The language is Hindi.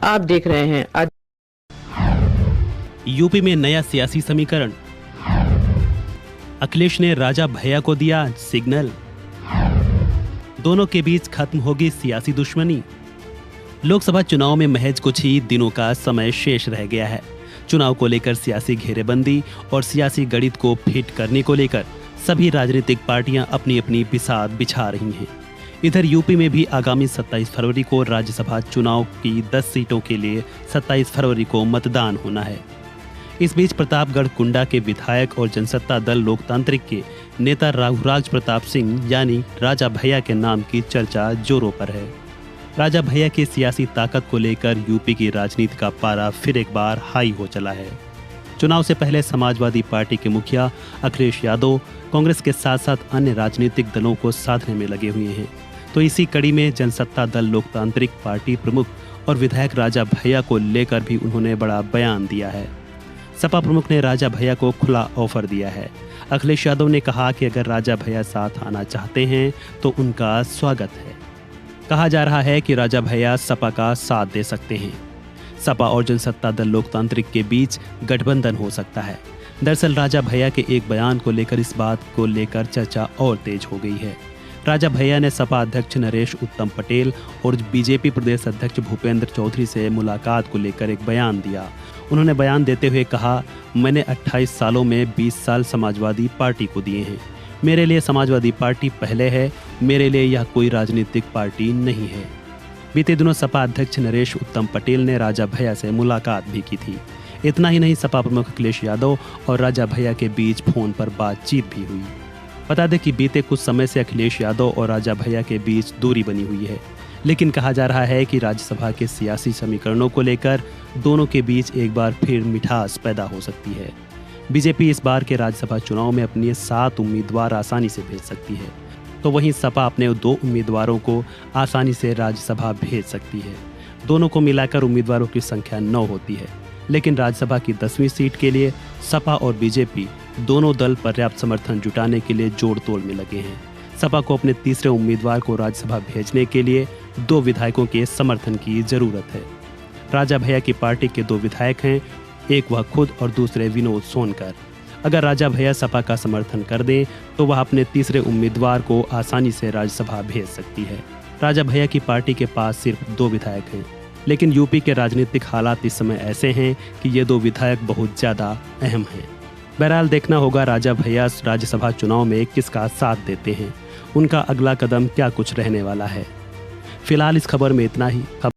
आप देख रहे हैं आज। यूपी में नया सियासी समीकरण, अखिलेश ने राजा भैया को दिया सिग्नल, दोनों के बीच खत्म होगी सियासी दुश्मनी। लोकसभा चुनाव में महज कुछ ही दिनों का समय शेष रह गया है। चुनाव को लेकर सियासी घेरेबंदी और सियासी गणित को फिट करने को लेकर सभी राजनीतिक पार्टियां अपनी अपनी बिसात बिछा रही हैं। इधर यूपी में भी आगामी 27 फरवरी को राज्यसभा चुनाव की 10 सीटों के लिए 27 फरवरी को मतदान होना है। इस बीच प्रतापगढ़ कुंडा के विधायक और जनसत्ता दल लोकतांत्रिक के नेता रघुराज प्रताप सिंह यानी राजा भैया के नाम की चर्चा जोरों पर है। राजा भैया की सियासी ताकत को लेकर यूपी की राजनीति का पारा फिर एक बार हाई हो चला है। चुनाव से पहले समाजवादी पार्टी के मुखिया अखिलेश यादव कांग्रेस के साथ साथ अन्य राजनीतिक दलों को साधने में लगे हुए हैं। तो इसी कड़ी में जनसत्ता दल लोकतांत्रिक पार्टी प्रमुख और विधायक राजा भैया को लेकर भी उन्होंने बड़ा बयान दिया है। सपा प्रमुख ने राजा भैया को खुला ऑफर दिया है। अखिलेश यादव ने कहा कि अगर राजा भैया साथ आना चाहते हैं तो उनका स्वागत है। कहा जा रहा है कि राजा भैया सपा का साथ दे सकते हैं। सपा और जनसत्ता दल लोकतांत्रिक के बीच गठबंधन हो सकता है। दरअसल राजा भैया के एक बयान को लेकर इस बात को लेकर चर्चा और तेज हो गई है। राजा भैया ने सपा अध्यक्ष नरेश उत्तम पटेल और बीजेपी प्रदेश अध्यक्ष भूपेंद्र चौधरी से मुलाकात को लेकर एक बयान दिया। उन्होंने बयान देते हुए कहा, मैंने 28 सालों में 20 साल समाजवादी पार्टी को दिए हैं। मेरे लिए समाजवादी पार्टी पहले है, मेरे लिए यह कोई राजनीतिक पार्टी नहीं है। बीते दिनों सपा अध्यक्ष नरेश उत्तम पटेल ने राजा भैया से मुलाकात भी की थी। इतना ही नहीं, सपा प्रमुख अखिलेश यादव और राजा भैया के बीच फोन पर बातचीत भी हुई। बता दें कि बीते कुछ समय से अखिलेश यादव और राजा भैया के बीच दूरी बनी हुई है, लेकिन कहा जा रहा है कि राज्यसभा के सियासी समीकरणों को लेकर दोनों के बीच एक बार फिर मिठास पैदा हो सकती है। बीजेपी इस बार के राज्यसभा चुनाव में अपने 7 उम्मीदवार आसानी से भेज सकती है, तो वहीं सपा अपने 2 उम्मीदवारों को आसानी से राज्यसभा भेज सकती है। दोनों को मिलाकर उम्मीदवारों की संख्या 9 होती है, लेकिन राज्यसभा की 10वीं सीट के लिए सपा और बीजेपी दोनों दल पर्याप्त समर्थन जुटाने के लिए जोड़ तोड़ में लगे हैं। सपा को अपने तीसरे उम्मीदवार को राज्यसभा भेजने के लिए 2 विधायकों के समर्थन की जरूरत है। राजा भैया की पार्टी के 2 विधायक हैं, एक वह खुद और दूसरे विनोद सोनकर। अगर राजा भैया सपा का समर्थन कर दें तो वह अपने तीसरे उम्मीदवार को आसानी से राज्यसभा भेज सकती है। राजा भैया की पार्टी के पास सिर्फ 2 विधायक हैं, लेकिन यूपी के राजनीतिक हालात इस समय ऐसे हैं कि ये 2 विधायक बहुत ज़्यादा अहम हैं। बहरहाल देखना होगा राजा भैया राज्यसभा चुनाव में किसका साथ देते हैं, उनका अगला कदम क्या कुछ रहने वाला है। फिलहाल इस खबर में इतना ही।